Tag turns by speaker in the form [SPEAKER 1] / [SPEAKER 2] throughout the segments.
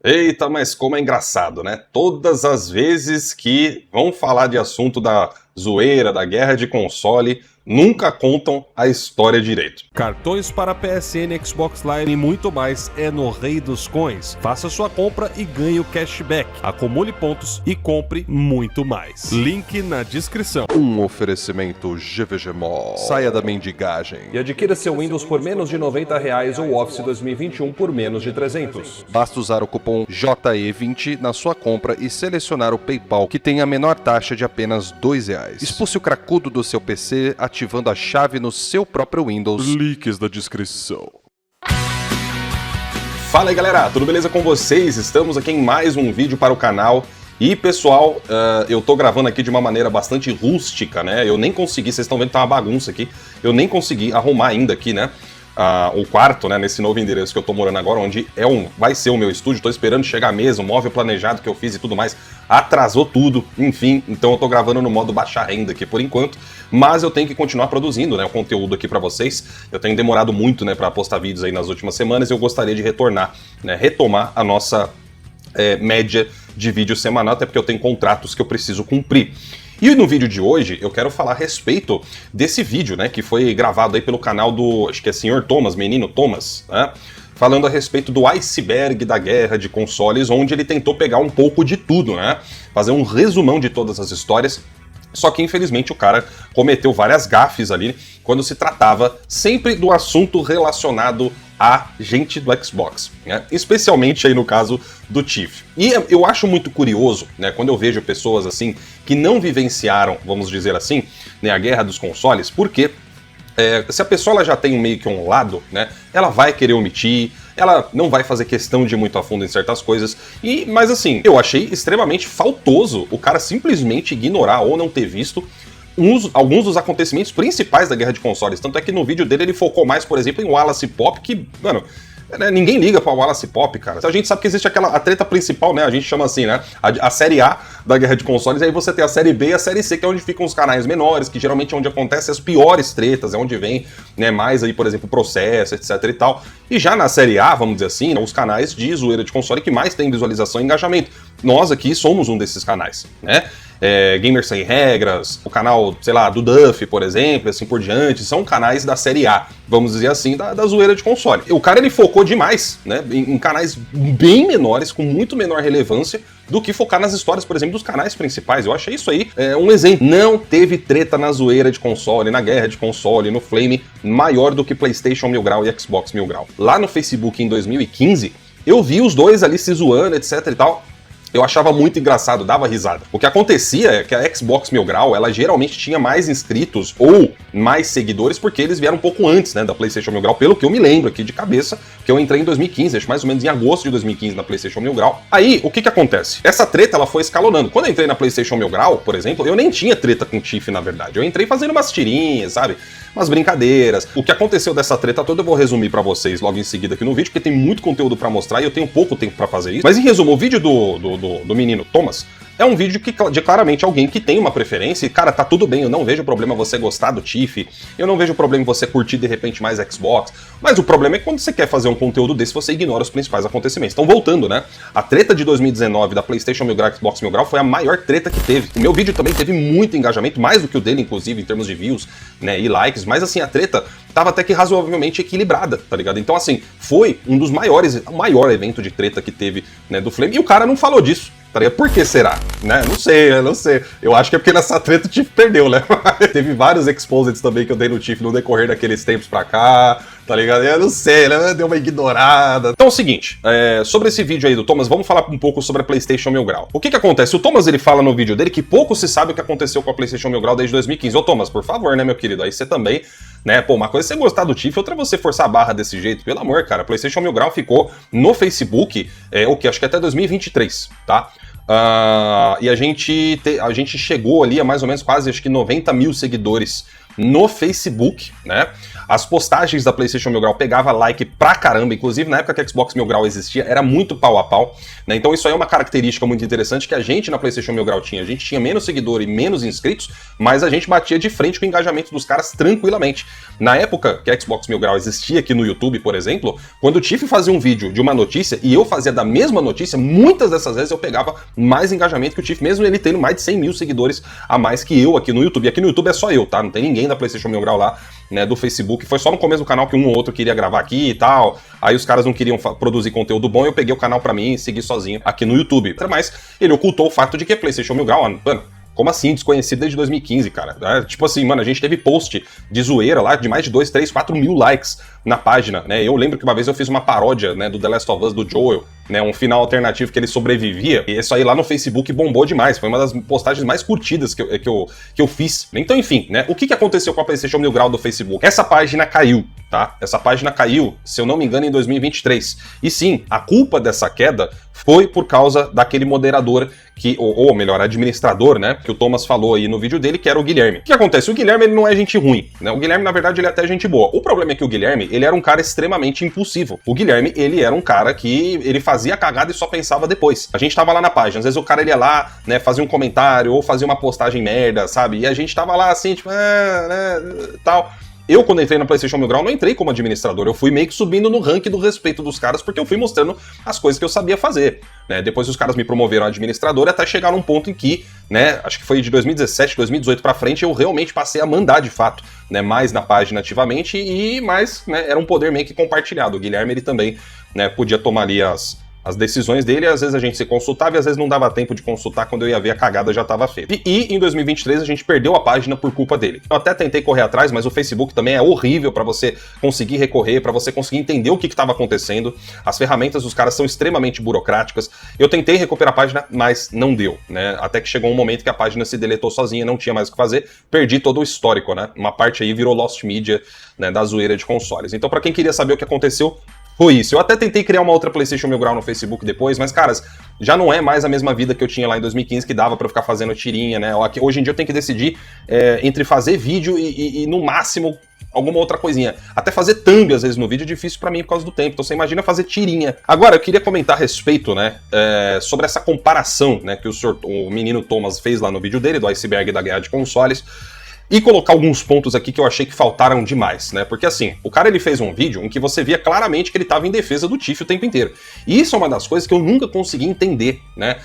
[SPEAKER 1] Eita, mas como é engraçado, né? Todas as vezes que vão falar de assunto da zoeira, da guerra de console, nunca contam a história direito.
[SPEAKER 2] Cartões para PSN, Xbox Live e muito mais é no Rei dos Coins. Faça sua compra e ganhe o cashback. Acumule pontos e compre muito mais. Link na descrição.
[SPEAKER 3] Um oferecimento GVG Mall. Saia da mendigagem
[SPEAKER 2] E adquira seu Windows por menos de R$90 ou Office 2021 por menos de 300.
[SPEAKER 3] Basta usar o cupom JE20 na sua compra e selecionar o PayPal, que tem a menor taxa de apenas R$2. Expulse o cracudo do seu PC ativando a chave no seu próprio Windows. Links da descrição.
[SPEAKER 1] Fala aí galera, tudo beleza com vocês? Estamos aqui em mais um vídeo para o canal. E pessoal, eu tô gravando aqui de uma maneira bastante rústica, né? Eu nem consegui, vocês estão vendo que tá uma bagunça aqui. Eu nem consegui arrumar ainda aqui, né? O quarto, né, nesse novo endereço que eu tô morando agora, onde vai ser o meu estúdio. Tô esperando chegar a mesa, o móvel planejado que eu fiz e tudo mais, atrasou tudo, enfim, então eu tô gravando no modo baixa renda aqui por enquanto, mas eu tenho que continuar produzindo, né, o conteúdo aqui pra vocês. Eu tenho demorado muito, né, pra postar vídeos aí nas últimas semanas e eu gostaria de retornar, né, retomar a nossa média de vídeo semanal, até porque eu tenho contratos que eu preciso cumprir. E no vídeo de hoje eu quero falar a respeito desse vídeo, né, que foi gravado aí pelo canal do, acho que é Sr. Thomas, Menino Thomas, né, falando a respeito do iceberg da guerra de consoles, onde ele tentou pegar um pouco de tudo, né, fazer um resumão de todas as histórias. Só que, infelizmente, o cara cometeu várias gafes ali quando se tratava sempre do assunto relacionado a gente do Xbox, né? Especialmente aí no caso do Tiff. E eu acho muito curioso, né, quando eu vejo pessoas assim que não vivenciaram, vamos dizer assim, né, a guerra dos consoles, porque se a pessoa ela já tem meio que um lado, né, ela vai querer omitir, ela não vai fazer questão de ir muito a fundo em certas coisas, mas assim, eu achei extremamente faltoso o cara simplesmente ignorar ou não ter visto alguns dos acontecimentos principais da guerra de consoles. Tanto é que no vídeo dele ele focou mais, por exemplo, em Wallace Pop, que, mano, ninguém liga pra Wallace Pop, cara. A gente sabe que existe a treta principal, né? A gente chama assim, né? A série A da guerra de consoles, e aí você tem a série B e a série C, que é onde ficam os canais menores, que geralmente é onde acontecem as piores tretas, é onde vem, né, mais aí, por exemplo, processo, etc e tal. E já na série A, vamos dizer assim, né, os canais de zoeira de console que mais tem visualização e engajamento. Nós aqui somos um desses canais, né? Gamers Sem Regras, o canal, sei lá, do Duff, por exemplo, assim por diante, são canais da série A, vamos dizer assim, da zoeira de console. O cara, ele focou demais, né, em canais bem menores, com muito menor relevância, do que focar nas histórias, por exemplo, dos canais principais. Eu achei isso aí um exemplo. Não teve treta na zoeira de console, na guerra de console, no Flame, maior do que PlayStation 1000 Grau e Xbox 1000 Grau. Lá no Facebook, em 2015, eu vi os dois ali se zoando, etc e tal. Eu achava muito engraçado, dava risada. O que acontecia é que a Xbox 1000 Grau, ela geralmente tinha mais inscritos ou mais seguidores porque eles vieram um pouco antes, né, da PlayStation 1000 Grau, pelo que eu me lembro aqui de cabeça, que eu entrei em 2015, acho mais ou menos em agosto de 2015 na PlayStation 1000 Grau. Aí, o que acontece? Essa treta, ela foi escalonando. Quando eu entrei na PlayStation 1000 Grau, por exemplo, eu nem tinha treta com o Tiff, na verdade. Eu entrei fazendo umas tirinhas, sabe? Umas brincadeiras. O que aconteceu dessa treta toda eu vou resumir pra vocês logo em seguida aqui no vídeo, porque tem muito conteúdo pra mostrar e eu tenho pouco tempo pra fazer isso. Mas em resumo, o vídeo do menino Thomas é um vídeo de claramente alguém que tem uma preferência e, cara, tá tudo bem, eu não vejo problema você gostar do Tiff, eu não vejo problema você curtir de repente mais Xbox, mas o problema é que quando você quer fazer um conteúdo desse, você ignora os principais acontecimentos. Então, voltando, né, a treta de 2019 da PlayStation 1000 Grau e Xbox 1000 Grau foi a maior treta que teve. O meu vídeo também teve muito engajamento, mais do que o dele, inclusive, em termos de views, né, e likes, mas assim, a treta tava até que razoavelmente equilibrada, tá ligado? Então, assim, foi um dos maiores, o maior evento de treta que teve, né, do Flame, e o cara não falou disso. Por que será? Né? Não sei. Eu acho que é porque nessa treta o Tiff perdeu, né? Teve vários exposits também que eu dei no Tiff no decorrer daqueles tempos pra cá, tá ligado? Eu não sei, né? Deu uma ignorada. Então é o seguinte, sobre esse vídeo aí do Thomas, vamos falar um pouco sobre a PlayStation 1000 Grau. O que acontece? O Thomas, ele fala no vídeo dele que pouco se sabe o que aconteceu com a PlayStation 1000 Grau desde 2015. Ô Thomas, por favor, né, meu querido? Aí você também, né? Pô, uma coisa é você gostar do Tiff, outra é você forçar a barra desse jeito. Pelo amor, cara, a PlayStation 1000 Grau ficou no Facebook, acho que até 2023, tá? E a gente chegou ali a mais ou menos quase, acho que 90 mil seguidores no Facebook, né? As postagens da PlayStation Mil Grau pegava like pra caramba, inclusive na época que a Xbox Mil Grau existia, era muito pau a pau, né? Então isso aí é uma característica muito interessante que a gente na PlayStation Mil Grau tinha. A gente tinha menos seguidor e menos inscritos, mas a gente batia de frente com o engajamento dos caras tranquilamente. Na época que a Xbox Mil Grau existia aqui no YouTube, por exemplo, quando o Tiff fazia um vídeo de uma notícia e eu fazia da mesma notícia, muitas dessas vezes eu pegava mais engajamento que o Tiff, mesmo ele tendo mais de 100 mil seguidores a mais que eu aqui no YouTube. E aqui no YouTube é só eu, tá? Não tem ninguém da PlayStation Mil Grau lá, né, do Facebook. Foi só no começo do canal que um ou outro queria gravar aqui e tal. Aí os caras não queriam produzir conteúdo bom, eu peguei o canal pra mim e segui sozinho aqui no YouTube. Mas ele ocultou o fato de que a PlayStation Mil Grau, mano, como assim? Desconhecido desde 2015, cara. Tipo assim, mano, a gente teve post de zoeira lá de mais de 2, 3, 4 mil likes na página, né? Eu lembro que uma vez eu fiz uma paródia, né, do The Last of Us, do Joel, né, um final alternativo que ele sobrevivia, e isso aí lá no Facebook bombou demais, foi uma das postagens mais curtidas que eu fiz. Então, enfim, né, o que aconteceu com a PlayStation Mil Grau do Facebook? Essa página caiu, tá? Essa página caiu, se eu não me engano, em 2023. E sim, a culpa dessa queda foi por causa daquele moderador ou melhor, administrador, né, que o Thomas falou aí no vídeo dele, que era o Guilherme. O que acontece? O Guilherme, ele não é gente ruim, né? O Guilherme, na verdade, ele é até gente boa. O problema é que o Guilherme, ele era um cara extremamente impulsivo. O Guilherme, ele era um cara que ele fazia cagada e só pensava depois. A gente tava lá na página, às vezes o cara ele ia lá, né, fazia um comentário ou fazia uma postagem merda, sabe? E a gente tava lá assim, tipo, tal. Eu, quando entrei na PlayStation Mil Grau, não entrei como administrador, eu fui meio que subindo no ranking do respeito dos caras, porque eu fui mostrando as coisas que eu sabia fazer, né? Depois os caras me promoveram a administrador até chegar num ponto em que, né, acho que foi de 2017, 2018 pra frente, eu realmente passei a mandar de fato, né, mais na página ativamente e mais, né, era um poder meio que compartilhado. O Guilherme, ele também, né, podia tomar ali as decisões dele, às vezes a gente se consultava e às vezes não dava tempo de consultar, quando eu ia ver a cagada já estava feita. E em 2023 a gente perdeu a página por culpa dele. Eu até tentei correr atrás, mas o Facebook também é horrível para você conseguir recorrer, para você conseguir entender o que estava acontecendo. As ferramentas dos caras são extremamente burocráticas. Eu tentei recuperar a página, mas não deu, né? Até que chegou um momento que a página se deletou sozinha, não tinha mais o que fazer, perdi todo o histórico, né? Uma parte aí virou Lost Media, né, da zoeira de consoles. Então, para quem queria saber o que aconteceu, foi isso. Eu até tentei criar uma outra PlayStation Mil Grau no Facebook depois, mas, caras, já não é mais a mesma vida que eu tinha lá em 2015, que dava pra eu ficar fazendo tirinha, né? Hoje em dia eu tenho que decidir entre fazer vídeo e, no máximo, alguma outra coisinha. Até fazer thumb, às vezes, no vídeo é difícil pra mim por causa do tempo. Então você imagina fazer tirinha. Agora, eu queria comentar a respeito, né, sobre essa comparação, né, que o menino Thomas fez lá no vídeo dele, do iceberg da guerra de consoles. E colocar alguns pontos aqui que eu achei que faltaram demais, né? Porque assim, o cara ele fez um vídeo em que você via claramente que ele estava em defesa do Tiff o tempo inteiro. E isso é uma das coisas que eu nunca consegui entender, né?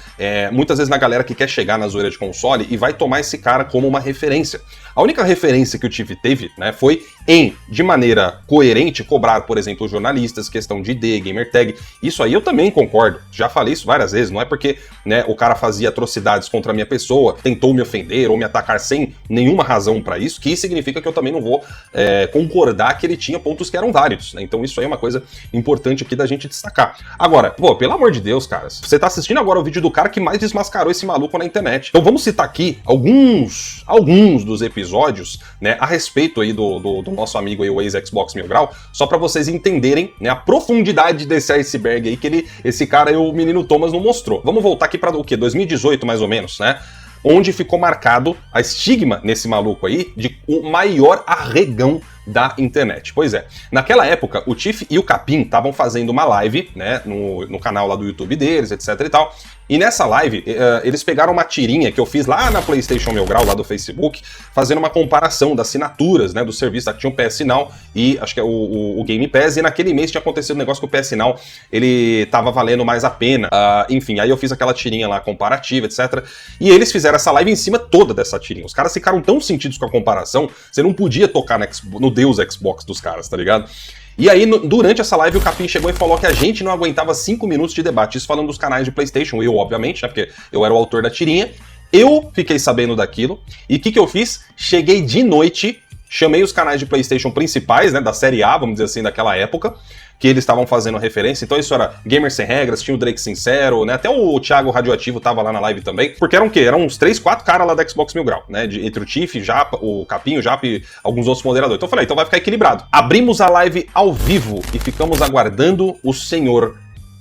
[SPEAKER 1] Muitas vezes na galera que quer chegar na zoeira de console e vai tomar esse cara como uma referência. A única referência que o Tiff teve, né, foi de maneira coerente, cobrar, por exemplo, os jornalistas, questão de ID, gamer tag. Isso aí eu também concordo. Já falei isso várias vezes. Não é porque, né, o cara fazia atrocidades contra a minha pessoa, tentou me ofender ou me atacar sem nenhuma razão pra isso, que significa que eu também não vou concordar que ele tinha pontos que eram válidos, né? Então isso aí é uma coisa importante aqui da gente destacar. Agora, pô, pelo amor de Deus, caras, você tá assistindo agora o vídeo do cara que mais desmascarou esse maluco na internet. Então vamos citar aqui alguns dos episódios, né, a respeito aí do nosso amigo aí, o ex-Xbox Mil Grau, só pra vocês entenderem, né, a profundidade desse iceberg aí que esse cara aí, o menino Thomas, não mostrou. Vamos voltar aqui pra o quê? 2018 mais ou menos, né? Onde ficou marcado a estigma nesse maluco aí de o maior arregão da internet. Pois é, naquela época o Tiff e o Capim estavam fazendo uma live, né, no canal lá do YouTube deles, etc e tal, e nessa live eles pegaram uma tirinha que eu fiz lá na PlayStation Mil Grau, lá do Facebook, fazendo uma comparação das assinaturas, né, do serviço, que tinha o PS Now e acho que é o Game Pass, e naquele mês tinha acontecido um negócio que o PS Now, ele tava valendo mais a pena, enfim, aí eu fiz aquela tirinha lá comparativa, etc, e eles fizeram essa live em cima toda dessa tirinha. Os caras ficaram tão sentidos com a comparação, você não podia tocar no Deus Xbox dos caras, tá ligado? E aí, durante essa live, o Capim chegou e falou que a gente não aguentava 5 minutos de debate. Isso falando dos canais de PlayStation, eu, obviamente, né, porque eu era o autor da tirinha. Eu fiquei sabendo daquilo, e o que eu fiz? Cheguei de noite, chamei os canais de PlayStation principais, né, da série A, vamos dizer assim, daquela época, que eles estavam fazendo referência. Então isso era Gamer Sem Regras, tinha o Drake Sincero, né? Até o Thiago Radioativo tava lá na live também. Porque eram o quê? Eram uns 3, 4 caras lá da Xbox Mil Grau, né? Entre o Tiff, Japa, o Capinho, o Japa e alguns outros moderadores. Então eu falei, então vai ficar equilibrado. Abrimos a live ao vivo e ficamos aguardando o senhor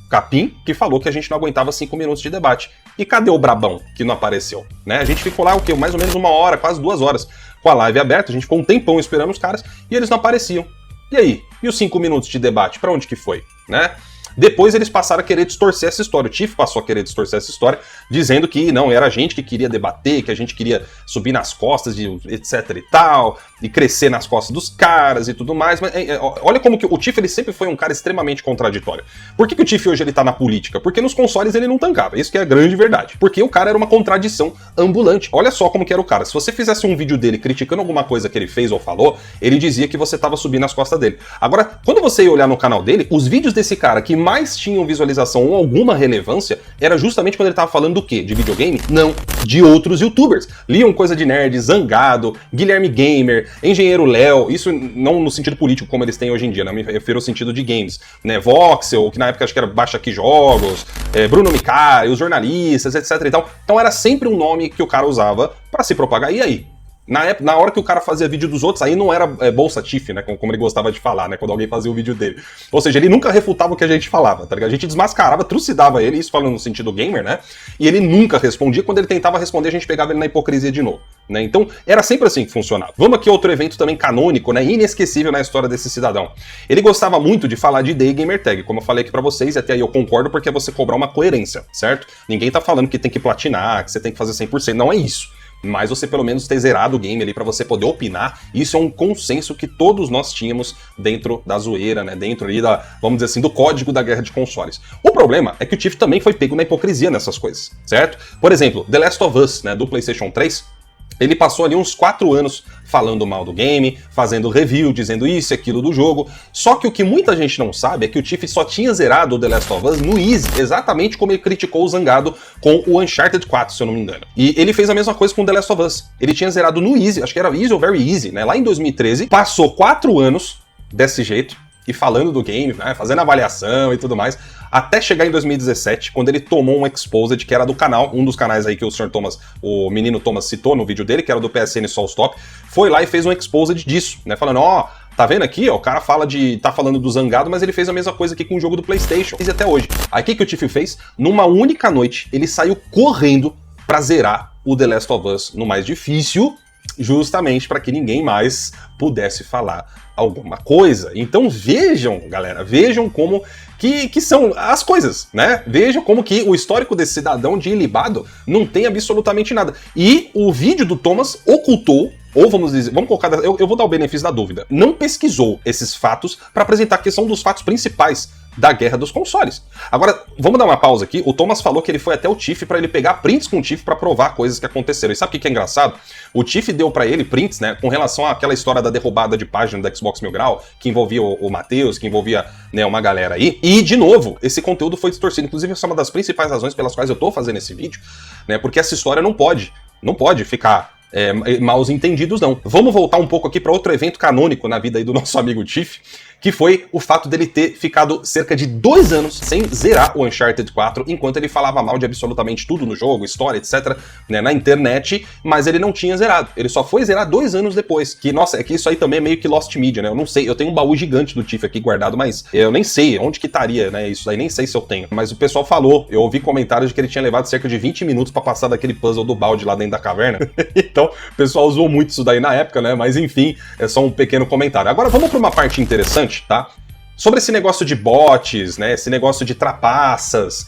[SPEAKER 1] Capim, que falou que a gente não aguentava 5 minutos de debate. E cadê o Brabão, que não apareceu? Né? A gente ficou lá, o quê? Mais ou menos 1 hora, quase 2 horas, com a live aberta, a gente ficou um tempão esperando os caras e eles não apareciam. E aí? E os 5 minutos de debate? Pra onde que foi, né? Depois eles passaram a querer distorcer essa história. O Tiff passou a querer distorcer essa história, dizendo que não, era a gente que queria debater, que a gente queria subir nas costas, de etc e tal, e crescer nas costas dos caras e tudo mais. Mas olha como que o Tiff, ele sempre foi um cara extremamente contraditório. Por que o Tiff hoje ele tá na política? Porque nos consoles ele não tancava. Isso que é a grande verdade. Porque o cara era uma contradição ambulante. Olha só como que era o cara. Se você fizesse um vídeo dele criticando alguma coisa que ele fez ou falou, ele dizia que você tava subindo nas costas dele. Agora, quando você ia olhar no canal dele, os vídeos desse cara que mais tinham visualização ou alguma relevância era justamente quando ele tava falando do quê? De videogame? Não, de outros youtubers. Liam Coisa de Nerd, Zangado, Guilherme Gamer, Engenheiro Léo, isso não no sentido político como eles têm hoje em dia, né? Me refiro ao sentido de games, né? Voxel, que na época acho que era Baixa Aqui Jogos, Bruno Micari, os jornalistas, etc e tal. Então era sempre um nome que o cara usava pra se propagar. E aí? Na hora que o cara fazia vídeo dos outros, aí não era bolsa Tiff, né? Como ele gostava de falar, né? Quando alguém fazia o vídeo dele. Ou seja, ele nunca refutava o que a gente falava, tá ligado? A gente desmascarava, trucidava ele, isso falando no sentido gamer, né? E ele nunca respondia. Quando ele tentava responder, a gente pegava ele na hipocrisia de novo, né? Então, era sempre assim que funcionava. Vamos aqui a outro evento também canônico, né? Inesquecível na história desse cidadão. Ele gostava muito de falar de ID e Gamertag, como eu falei aqui pra vocês, e até aí eu concordo, porque é você cobrar uma coerência, certo? Ninguém tá falando que tem que platinar, que você tem que fazer 100%, não é isso. Mas você pelo menos ter zerado o game ali pra você poder opinar, isso é um consenso que todos nós tínhamos dentro da zoeira, né? Dentro ali da, vamos dizer assim, do código da guerra de consoles. O problema é que o Tiff também foi pego na hipocrisia nessas coisas, certo? Por exemplo, The Last of Us, né, do PlayStation 3, ele passou ali uns 4 anos falando mal do game, fazendo review, dizendo isso e aquilo do jogo. Só que o que muita gente não sabe é que o Tiff só tinha zerado o The Last of Us no Easy, exatamente como ele criticou o Zangado com o Uncharted 4, se eu não me engano. E ele fez a mesma coisa com o The Last of Us. Ele tinha zerado no Easy, acho que era Easy ou Very Easy, né? Lá em 2013, passou 4 anos desse jeito, e falando do game, né, fazendo avaliação e tudo mais, até chegar em 2017, quando ele tomou um exposed que era do canal, um dos canais aí que o Sr. Thomas, o menino Thomas citou no vídeo dele, que era do PSN Soulstop, foi lá e fez um exposed disso, né, falando, ó, tá vendo aqui, ó, o cara tá falando do Zangado, mas ele fez a mesma coisa aqui com o jogo do PlayStation, e até hoje. Aí o que o Tiff fez? Numa única noite, ele saiu correndo pra zerar o The Last of Us no mais difícil, justamente para que ninguém mais pudesse falar alguma coisa. Então vejam, galera, vejam como que são as coisas, né? Vejam como que o histórico desse cidadão de ilibado não tem absolutamente nada. E o vídeo do Thomas ocultou, ou vamos dizer, vamos colocar, eu vou dar o benefício da dúvida, não pesquisou esses fatos para apresentar que são dos fatos principais da guerra dos consoles. Agora, vamos dar uma pausa aqui. O Thomas falou que ele foi até o Tiff para ele pegar prints com o Tiff para provar coisas que aconteceram. E sabe o que é engraçado? O Tiff deu para ele prints, né, com relação àquela história da derrubada de página da Xbox Mil Grau, que envolvia o Matheus, que envolvia, né, uma galera aí. E, de novo, esse conteúdo foi distorcido. Inclusive, essa é uma das principais razões pelas quais eu tô fazendo esse vídeo, né, porque essa história não pode ficar maus entendidos, não. Vamos voltar um pouco aqui para outro evento canônico na vida aí do nosso amigo Tiff, que foi o fato dele ter ficado cerca de 2 anos sem zerar o Uncharted 4, enquanto ele falava mal de absolutamente tudo no jogo, história, etc, né, na internet, mas ele não tinha zerado. Ele só foi zerar 2 anos depois, que, nossa, é que isso aí também é meio que Lost Media, né, eu não sei, eu tenho um baú gigante do Tiff aqui guardado, mas eu nem sei onde que estaria, né, isso aí nem sei se eu tenho, mas o pessoal falou, eu ouvi comentários de que ele tinha levado cerca de 20 minutos pra passar daquele puzzle do balde lá dentro da caverna, então o pessoal usou muito isso daí na época, né, mas enfim, é só um pequeno comentário. Agora vamos pra uma parte interessante, tá? Sobre esse negócio de bots, né, esse negócio de trapaças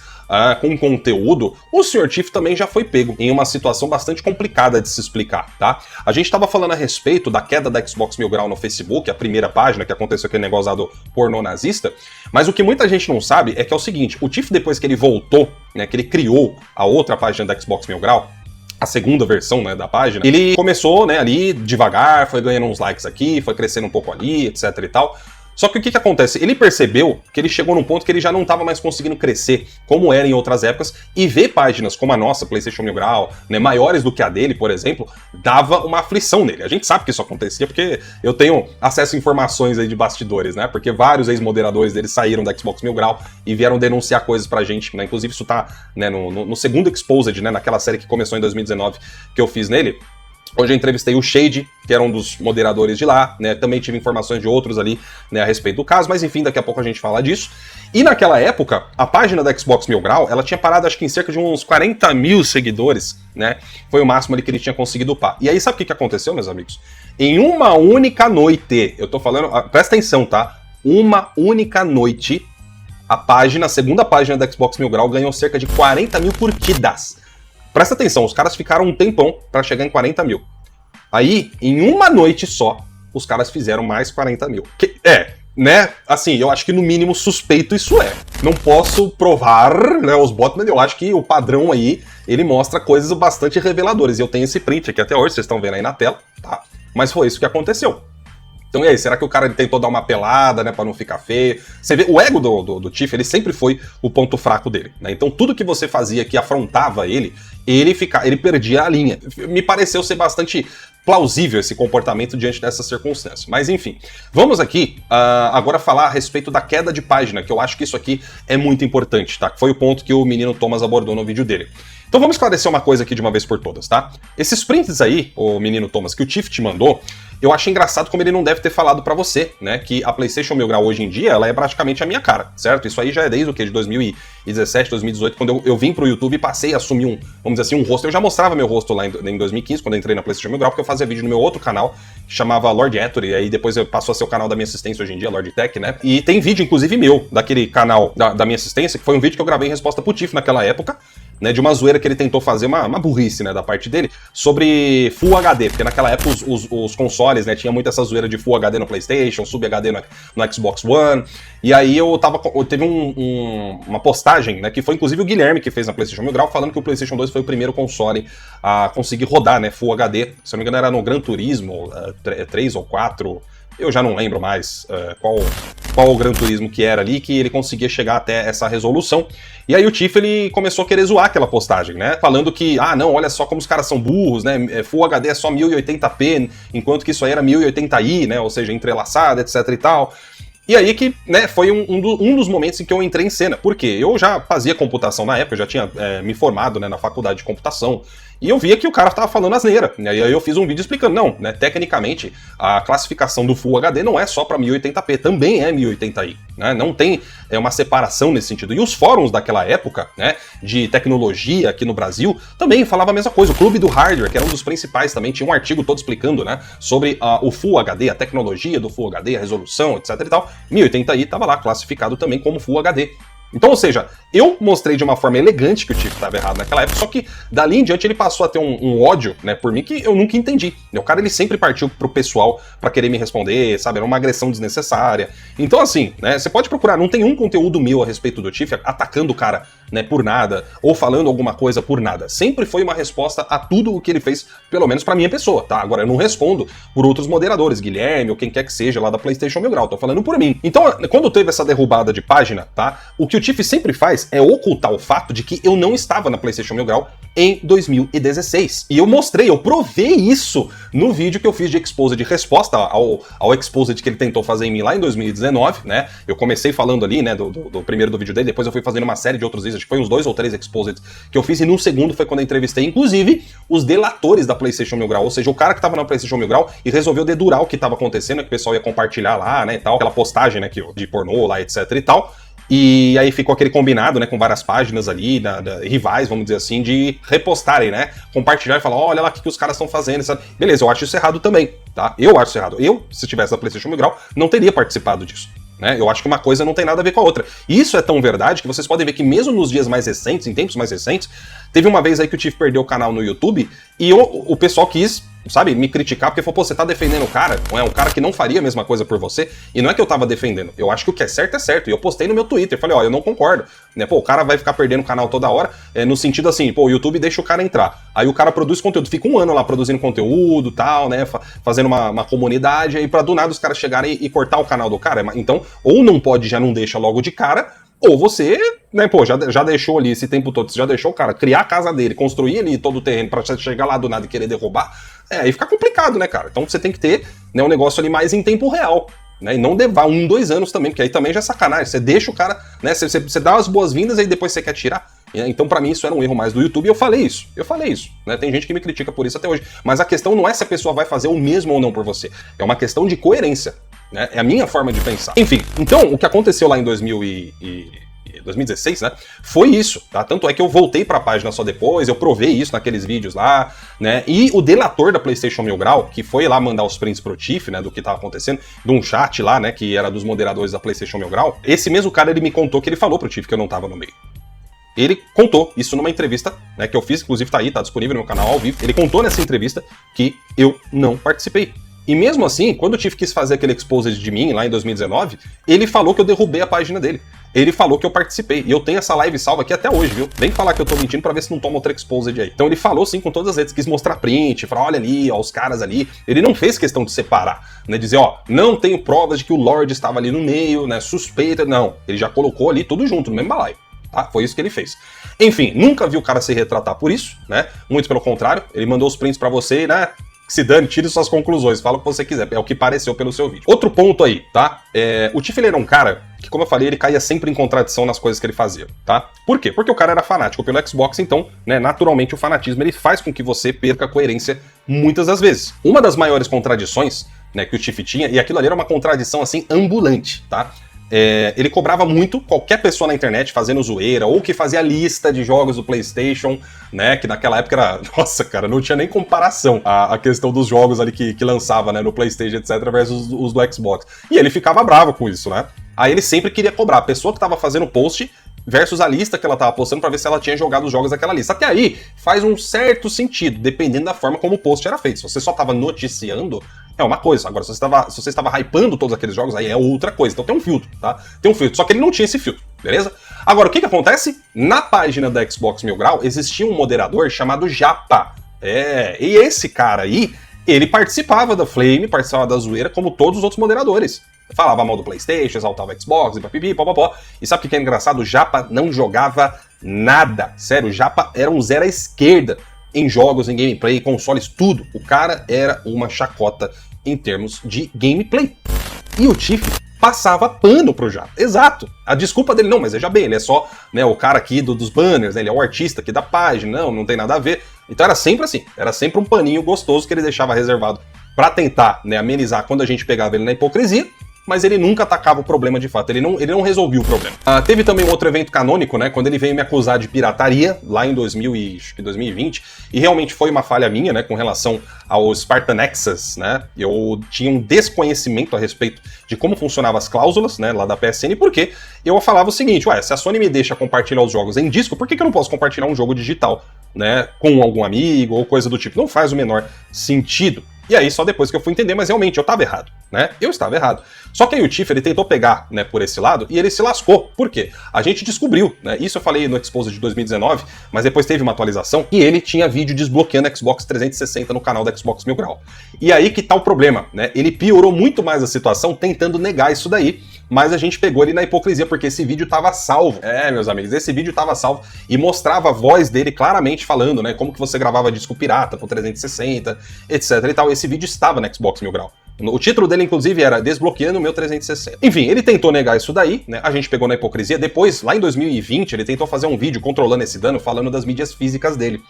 [SPEAKER 1] com conteúdo, o Sr. Tiff também já foi pego em uma situação bastante complicada de se explicar, tá? A gente tava falando a respeito da queda da Xbox Mil Grau no Facebook, a primeira página que aconteceu aquele negócio lá do pornô nazista, mas o que muita gente não sabe é que é o seguinte, o Tiff depois que ele voltou, né, que ele criou a outra página da Xbox Mil Grau, a segunda versão, né, da página, ele começou, né, ali devagar, foi ganhando uns likes aqui, foi crescendo um pouco ali, etc e tal. Só que o que acontece? Ele percebeu que ele chegou num ponto que ele já não estava mais conseguindo crescer como era em outras épocas, e ver páginas como a nossa, PlayStation Mil Grau, né, maiores do que a dele, por exemplo, dava uma aflição nele. A gente sabe que isso acontecia porque eu tenho acesso a informações aí de bastidores, né? Porque vários ex-moderadores dele saíram da Xbox Mil Grau e vieram denunciar coisas pra gente, né? Inclusive isso tá, né, no segundo Exposed, né, naquela série que começou em 2019 que eu fiz nele. Hoje eu entrevistei o Shade, que era um dos moderadores de lá, né? Também tive informações de outros ali, né, a respeito do caso, mas enfim, daqui a pouco a gente fala disso. E naquela época, a página da Xbox Mil Grau, ela tinha parado acho que em cerca de uns 40 mil seguidores, né? Foi o máximo ali que ele tinha conseguido upar. E aí sabe o que aconteceu, meus amigos? Em uma única noite, eu tô falando, presta atenção, tá? Uma única noite, a segunda página da Xbox Mil Grau ganhou cerca de 40 mil curtidas. Presta atenção, os caras ficaram um tempão pra chegar em 40 mil. Aí, em uma noite só, os caras fizeram mais 40 mil. Né? Assim, eu acho que no mínimo suspeito isso é. Não posso provar, né, os bots, mas eu acho que o padrão aí, ele mostra coisas bastante reveladoras. E eu tenho esse print aqui até hoje, vocês estão vendo aí na tela, tá? Mas foi isso que aconteceu. Então e aí, será que o cara ele tentou dar uma pelada, né, pra não ficar feio? Você vê, o ego do Tiff, ele sempre foi o ponto fraco dele, né? Então tudo que você fazia que afrontava ele perdia a linha. Me pareceu ser bastante plausível esse comportamento diante dessa circunstância. Mas enfim, vamos aqui agora falar a respeito da queda de página, que eu acho que isso aqui é muito importante, tá? Foi o ponto que o menino Thomas abordou no vídeo dele. Então vamos esclarecer uma coisa aqui de uma vez por todas, tá? Esses prints aí, o menino Thomas, que o Tiff te mandou, eu acho engraçado como ele não deve ter falado pra você, né, que a PlayStation Mil Grau hoje em dia, ela é praticamente a minha cara, certo? Isso aí já é desde o que? De 2017, 2018, quando eu vim pro YouTube e passei a assumir vamos dizer assim, um rosto. Eu já mostrava meu rosto lá em 2015, quando eu entrei na PlayStation Mil Grau, porque eu fazia vídeo no meu outro canal, que chamava Lord Ettore, e aí depois passou a ser o canal da minha assistência hoje em dia, Lord Tech, né? E tem vídeo, inclusive, meu, daquele canal da minha assistência, que foi um vídeo que eu gravei em resposta pro Tiff naquela época, né, de uma zoeira que ele tentou fazer, uma burrice, né, da parte dele, sobre Full HD, porque naquela época os consoles, né, tinha muito essa zoeira de Full HD no PlayStation, Sub HD no Xbox One, e aí teve uma postagem, né, que foi inclusive o Guilherme que fez na PlayStation Mil Grau, falando que o PlayStation 2 foi o primeiro console a conseguir rodar, né, Full HD, se não me engano era no Gran Turismo 3 ou 4, eu já não lembro mais qual o Gran Turismo que era ali, que ele conseguia chegar até essa resolução. E aí o Tiff, ele começou a querer zoar aquela postagem, né? Falando que, não, olha só como os caras são burros, né? Full HD é só 1080p, enquanto que isso aí era 1080i, né? Ou seja, entrelaçado, etc e tal. E aí que, né, foi um dos momentos em que eu entrei em cena. Por quê? Eu já fazia computação na época, eu já tinha me formado, né, na faculdade de computação, e eu via que o cara tava falando asneira. E aí eu fiz um vídeo explicando, não, né, tecnicamente, a classificação do Full HD não é só para 1080p, também é 1080i, né, não tem uma separação nesse sentido. E os fóruns daquela época, né, de tecnologia aqui no Brasil, também falava a mesma coisa. O Clube do Hardware, que era um dos principais também, tinha um artigo todo explicando, né, sobre o Full HD, a tecnologia do Full HD, a resolução, etc e tal. 1080i estava lá classificado também como Full HD. Então, ou seja, eu mostrei de uma forma elegante que o Tiff estava errado naquela época, só que dali em diante ele passou a ter um ódio, né, por mim que eu nunca entendi. O cara, ele sempre partiu pro pessoal pra querer me responder, sabe, era uma agressão desnecessária. Então, assim, né, você pode procurar, não tem um conteúdo meu a respeito do Tiff atacando o cara, né, por nada, ou falando alguma coisa por nada. Sempre foi uma resposta a tudo o que ele fez, pelo menos pra minha pessoa, tá? Agora, eu não respondo por outros moderadores, Guilherme ou quem quer que seja lá da PlayStation Mil Grau, tô falando por mim. Então, quando teve essa derrubada de página, tá, o que o Tiff sempre faz é ocultar o fato de que eu não estava na PlayStation Mil Grau em 2016. E eu mostrei, eu provei isso no vídeo que eu fiz de exposed, de resposta ao exposed que ele tentou fazer em mim lá em 2019, né? Eu comecei falando ali, né, do primeiro do vídeo dele, depois eu fui fazendo uma série de outros vídeos, acho que foi uns 2 ou 3 exposed que eu fiz, e no segundo foi quando eu entrevistei, inclusive, os delatores da PlayStation Mil Grau, ou seja, o cara que tava na PlayStation Mil Grau e resolveu dedurar o que tava acontecendo, que o pessoal ia compartilhar lá, né, e tal, aquela postagem, né, de pornô lá, etc e tal. E aí ficou aquele combinado, né, com várias páginas ali, rivais, vamos dizer assim, de repostarem, né, compartilhar e falar, olha lá o que os caras estão fazendo, sabe? Beleza, eu acho isso errado também, tá? Eu acho isso errado. Eu, se tivesse na PlayStation Mil Grau, não teria participado disso, né? Eu acho que uma coisa não tem nada a ver com a outra. E isso é tão verdade que vocês podem ver que mesmo nos dias mais recentes, em tempos mais recentes, teve uma vez aí que o Tiff perdeu o canal no YouTube e o pessoal quis, sabe, me criticar, porque falou, pô, você tá defendendo o cara, não é um cara que não faria a mesma coisa por você, e não é que eu tava defendendo, eu acho que o que é certo, e eu postei no meu Twitter, falei, ó, eu não concordo, né, pô, o cara vai ficar perdendo o canal toda hora, no sentido assim, pô, o YouTube deixa o cara entrar, aí o cara produz conteúdo, fica um ano lá produzindo conteúdo, tal, né, fazendo uma comunidade, aí pra do nada os caras chegarem e cortar o canal do cara, então, ou não pode, já não deixa logo de cara, ou você, né, pô, já deixou ali esse tempo todo, você já deixou o cara criar a casa dele, construir ali todo o terreno pra chegar lá do nada e querer derrubar, aí fica complicado, né, cara? Então você tem que ter, né, um negócio ali mais em tempo real, né, e não levar 1, 2 anos também, porque aí também já é sacanagem, você deixa o cara, né, você dá as boas-vindas e aí depois você quer tirar, Então, pra mim, isso era um erro mais do YouTube e eu falei isso, né? Tem gente que me critica por isso até hoje. Mas a questão não é se a pessoa vai fazer o mesmo ou não por você. É uma questão de coerência, né? É a minha forma de pensar. Enfim, então, o que aconteceu lá em 2016, né, foi isso, tá? Tanto é que eu voltei pra página só depois, eu provei isso naqueles vídeos lá, né, e o delator da PlayStation Mil Grau, que foi lá mandar os prints pro Tiff, né, do que tava acontecendo, de um chat lá, né, que era dos moderadores da PlayStation Mil Grau, esse mesmo cara, ele me contou que ele falou pro Tiff que eu não tava no meio. Ele contou isso numa entrevista, né, que eu fiz, inclusive tá aí, tá disponível no meu canal ao vivo, ele contou nessa entrevista que eu não participei. E mesmo assim, quando o Tiff quis fazer aquele exposed de mim lá em 2019, ele falou que eu derrubei a página dele. Ele falou que eu participei. E eu tenho essa live salva aqui até hoje, viu? Vem falar que eu tô mentindo pra ver se não toma outra exposed aí. Então ele falou sim com todas as letras, quis mostrar print, falar, olha ali, ó, os caras ali. Ele não fez questão de separar, né? Dizer, ó, não tenho provas de que o Lorde estava ali no meio, né? Suspeita. Não, ele já colocou ali tudo junto, no mesmo balaio. Tá? Foi isso que ele fez. Enfim, nunca vi o cara se retratar por isso, né? Muito pelo contrário, ele mandou os prints pra você, né? Se dane, tire suas conclusões, fala o que você quiser, é o que pareceu pelo seu vídeo. Outro ponto aí, tá? O Tiff, ele era um cara que, como eu falei, ele caía sempre em contradição nas coisas que ele fazia, tá? Por quê? Porque o cara era fanático pelo Xbox, então, né, naturalmente o fanatismo, ele faz com que você perca a coerência muitas das vezes. Uma das maiores contradições, né, que o Tiff tinha, e aquilo ali era uma contradição, assim, ambulante, tá? Ele cobrava muito qualquer pessoa na internet fazendo zoeira, ou que fazia lista de jogos do PlayStation, né, que naquela época era, nossa, cara, não tinha nem comparação a questão dos jogos ali que lançava, né, no PlayStation, etc, versus os do Xbox. E ele ficava bravo com isso, né? Aí ele sempre queria cobrar a pessoa que tava fazendo o post versus a lista que ela tava postando pra ver se ela tinha jogado os jogos daquela lista. Até aí, faz um certo sentido, dependendo da forma como o post era feito. Se você só tava noticiando, é uma coisa. Agora, se você estava hypando todos aqueles jogos, aí é outra coisa. Então tem um filtro, tá? Tem um filtro. Só que ele não tinha esse filtro, beleza? Agora, o que acontece? Na página da Xbox Mil Grau, existia um moderador chamado Japa. E esse cara aí, ele participava da Flame, participava da zoeira, como todos os outros moderadores. Falava mal do PlayStation, exaltava o Xbox, papipi, popopó. E sabe o que é engraçado? O Japa não jogava nada. Sério, o Japa era um zero à esquerda em jogos, em gameplay, consoles, tudo. O cara era uma chacota em termos de gameplay. E o Tiff passava pano pro Japa. Exato. A desculpa dele, não, mas veja bem, ele é só, né, o cara aqui dos banners, né, ele é o artista aqui da página, não tem nada a ver. Então era sempre assim, era sempre um paninho gostoso que ele deixava reservado pra tentar, né, amenizar quando a gente pegava ele na hipocrisia, mas ele nunca atacava o problema de fato, ele não resolvia o problema. Teve também um outro evento canônico, né, quando ele veio me acusar de pirataria, lá em 2020, e realmente foi uma falha minha, né, com relação ao Spartan Nexus, né, eu tinha um desconhecimento a respeito de como funcionavam as cláusulas, né, lá da PSN, porque eu falava o seguinte, ué, se a Sony me deixa compartilhar os jogos em disco, por que eu não posso compartilhar um jogo digital, né, com algum amigo ou coisa do tipo? Não faz o menor sentido. E aí, só depois que eu fui entender, mas realmente eu tava errado, né? Eu estava errado. Só que aí o Tiff, ele tentou pegar, né, por esse lado, e ele se lascou. Por quê? A gente descobriu, né? Isso eu falei no Exposed de 2019, mas depois teve uma atualização, e ele tinha vídeo desbloqueando Xbox 360 no canal da Xbox Mil Grau. E aí que tá o problema, né? Ele piorou muito mais a situação tentando negar isso daí, mas a gente pegou ele na hipocrisia, porque esse vídeo tava salvo. Meus amigos, esse vídeo tava salvo e mostrava a voz dele claramente falando, né, como que você gravava disco pirata pro 360, etc e tal. Esse vídeo estava na Xbox Mil Grau. O título dele, inclusive, era Desbloqueando o meu 360. Enfim, ele tentou negar isso daí, né? A gente pegou na hipocrisia. Depois, lá em 2020, ele tentou fazer um vídeo controlando esse dano, falando das mídias físicas dele.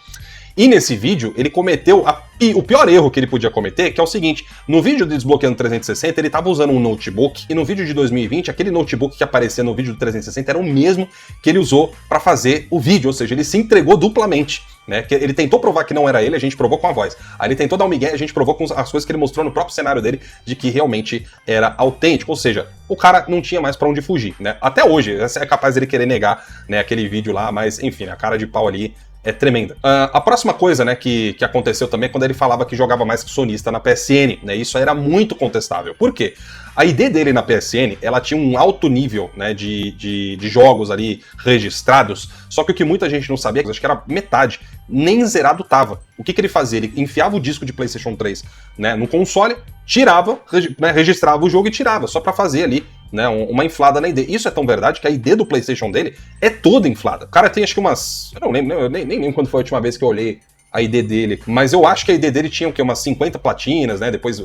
[SPEAKER 1] E nesse vídeo, ele cometeu o pior erro que ele podia cometer, que é o seguinte, no vídeo do Desbloqueando 360, ele estava usando um notebook, e no vídeo de 2020, aquele notebook que aparecia no vídeo do 360 era o mesmo que ele usou para fazer o vídeo, ou seja, ele se entregou duplamente, né? Ele tentou provar que não era ele, a gente provou com a voz. Aí ele tentou dar um migué, a gente provou com as coisas que ele mostrou no próprio cenário dele, de que realmente era autêntico, ou seja, o cara não tinha mais para onde fugir, né? Até hoje, é capaz dele querer negar, né, aquele vídeo lá, mas enfim, a cara de pau ali é tremenda. A próxima coisa, né, que aconteceu também é quando ele falava que jogava mais que sonista na PSN, né, isso era muito contestável. Por quê? A ID dele na PSN, ela tinha um alto nível, né, de jogos ali registrados, só que o que muita gente não sabia, acho que era metade, nem zerado tava. O que ele fazia? Ele enfiava o disco de PlayStation 3, né, no console, tirava, né, registrava o jogo e tirava, só pra fazer ali, né, uma inflada na ID. Isso é tão verdade que a ID do PlayStation dele é toda inflada. O cara tem acho que umas... Eu não lembro, eu nem lembro quando foi a última vez que eu olhei a ID dele, mas eu acho que a ID dele tinha o quê? Umas 50 platinas, né? Depois,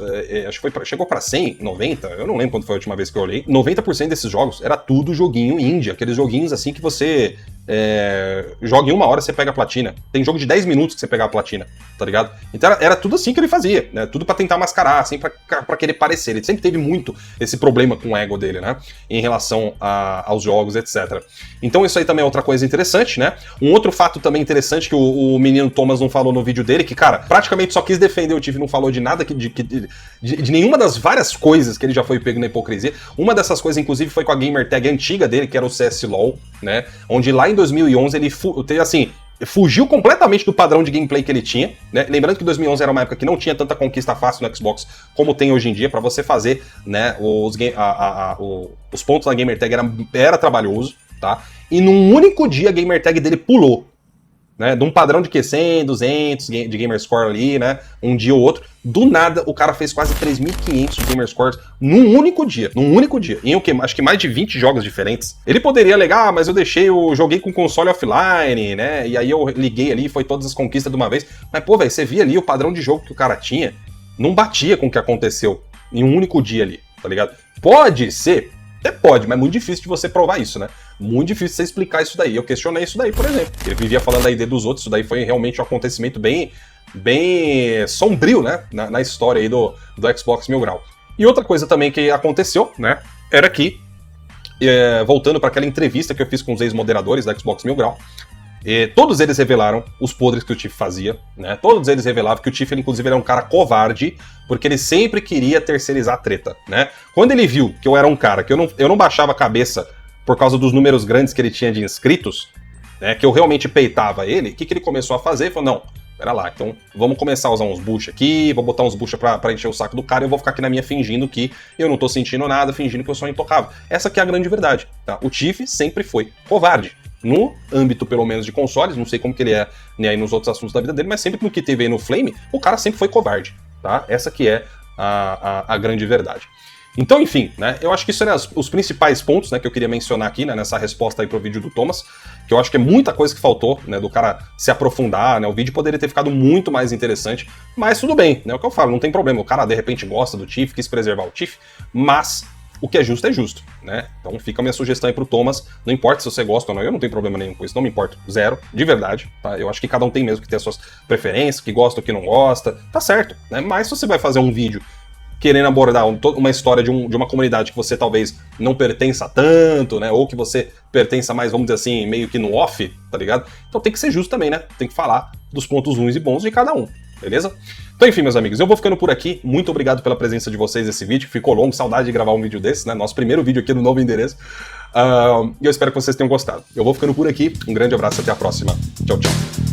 [SPEAKER 1] acho que chegou pra 100, 90, eu não lembro quando foi a última vez que eu olhei. 90% desses jogos era tudo joguinho indie, aqueles joguinhos assim que você joga em 1 hora, você pega a platina. Tem jogo de 10 minutos que você pega a platina, tá ligado? Então era tudo assim que ele fazia, né? Tudo pra tentar mascarar, assim, pra querer parecer. Ele sempre teve muito esse problema com o ego dele, né? Em relação aos jogos, etc. Então isso aí também é outra coisa interessante, né? Um outro fato também interessante que o menino Thomas não falou no vídeo dele, que, cara, praticamente só quis defender o Tiff, não falou de nada, de nenhuma das várias coisas que ele já foi pego na hipocrisia. Uma dessas coisas, inclusive, foi com a gamer tag antiga dele, que era o CSLOL, né? Onde lá em 2011 ele fugiu completamente do padrão de gameplay que ele tinha, né? Lembrando que 2011 era uma época que não tinha tanta conquista fácil no Xbox como tem hoje em dia. Para você fazer, né, os pontos na gamer tag era trabalhoso, tá? E num único dia a gamer tag dele pulou, né? De um padrão de 100, 200 de gamer score ali, né? Um dia ou outro. Do nada, o cara fez quase 3.500 de gamer scores num único dia. Em o quê? Acho que mais de 20 jogos diferentes. Ele poderia alegar, mas eu joguei com console offline, né? E aí eu liguei ali, foi todas as conquistas de uma vez. Mas, pô, velho, você via ali o padrão de jogo que o cara tinha, não batia com o que aconteceu em um único dia ali, tá ligado? Pode ser, até pode, mas é muito difícil de você provar isso, né? Muito difícil você explicar isso daí. Eu questionei isso daí, por exemplo. Ele vivia falando da ID dos outros, isso daí foi realmente um acontecimento bem sombrio, né, na história aí do Xbox Mil Grau. E outra coisa também que aconteceu, né, era que, voltando para aquela entrevista que eu fiz com os ex-moderadores da Xbox Mil Grau, todos eles revelaram os podres que o Tiff fazia, né, todos eles revelavam que o Tiff, inclusive, era um cara covarde, porque ele sempre queria terceirizar a treta, né. Quando ele viu que eu era um cara que eu não baixava a cabeça por causa dos números grandes que ele tinha de inscritos, né, que eu realmente peitava ele, o que ele começou a fazer? Ele falou, não, pera lá, então vamos começar a usar uns bucha aqui, vou botar uns bucha pra encher o saco do cara e eu vou ficar aqui na minha fingindo que eu não tô sentindo nada, fingindo que eu sou intocável. Essa aqui é a grande verdade, tá? O Tiff sempre foi covarde. No âmbito, pelo menos, de consoles, não sei como que ele é, né, aí nos outros assuntos da vida dele, mas sempre no que teve aí no Flame, o cara sempre foi covarde, tá? Essa que é a grande verdade. Então, enfim, né, eu acho que isso eram os principais pontos, né, que eu queria mencionar aqui, né, nessa resposta aí pro vídeo do Thomas, que eu acho que é muita coisa que faltou, né, do cara se aprofundar, né, o vídeo poderia ter ficado muito mais interessante, mas tudo bem, né, o que eu falo, não tem problema, o cara de repente gosta do Tiff, quis preservar o Tiff, mas o que é justo, né, então fica a minha sugestão aí pro Thomas, não importa se você gosta ou não, eu não tenho problema nenhum com isso, não me importa, zero, de verdade, tá, eu acho que cada um tem mesmo que ter as suas preferências, que gosta ou que não gosta, tá certo, né, mas se você vai fazer um vídeo querendo abordar uma história de uma comunidade que você talvez não pertença tanto, né? Ou que você pertença mais, vamos dizer assim, meio que no off, tá ligado? Então tem que ser justo também, né? Tem que falar dos pontos ruins e bons de cada um, beleza? Então enfim, meus amigos, eu vou ficando por aqui. Muito obrigado pela presença de vocês nesse vídeo. Ficou longo, saudade de gravar um vídeo desse, né? Nosso primeiro vídeo aqui no novo endereço. E eu espero que vocês tenham gostado. Eu vou ficando por aqui. Um grande abraço e até a próxima. Tchau, tchau.